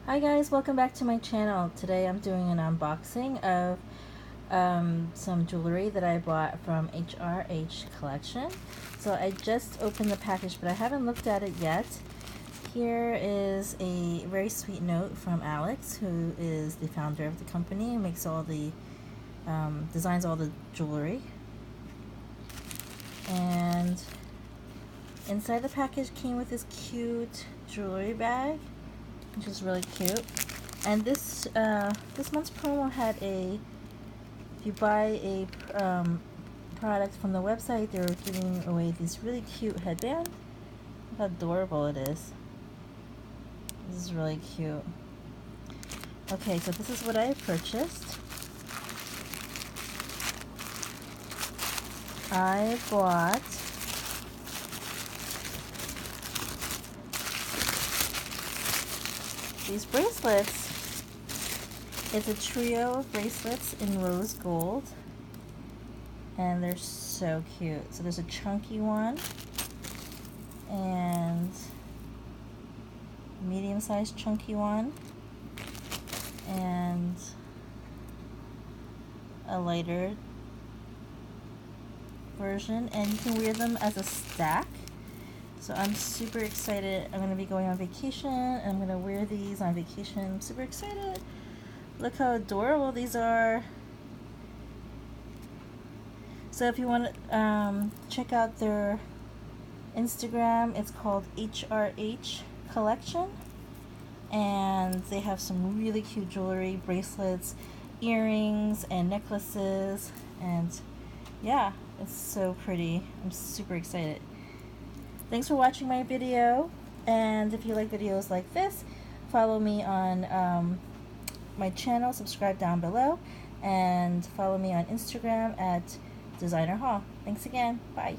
Hi guys, welcome back to my channel. Today I'm doing an unboxing of some jewelry that I bought from HRH Collection. So I just opened the package, but I haven't looked at it yet. Here is a very sweet note from Alex, who is the founder of the company and makes all the designs all the jewelry. And inside the package came with this cute jewelry bag, which is really cute. And this month's promo had if you buy a product from the website, they were giving away this really cute headband. Look how adorable it is. This is really cute. Okay, so this is what I purchased. I bought these bracelets. It's a trio of bracelets in rose gold, and they're so cute. So there's a chunky one and medium-sized chunky one and a lighter version, and you can wear them as a stack. So I'm super excited. I'm going to be going on vacation and I'm going to wear these on vacation. I'm super excited. Look how adorable these are. So if you want to check out their Instagram, it's called HRH Collection. And they have some really cute jewelry, bracelets, earrings, and necklaces. And yeah, it's so pretty. I'm super excited. Thanks for watching my video, and if you like videos like this, follow me on my channel, subscribe down below, and follow me on Instagram at Designer Haul. Thanks again. Bye.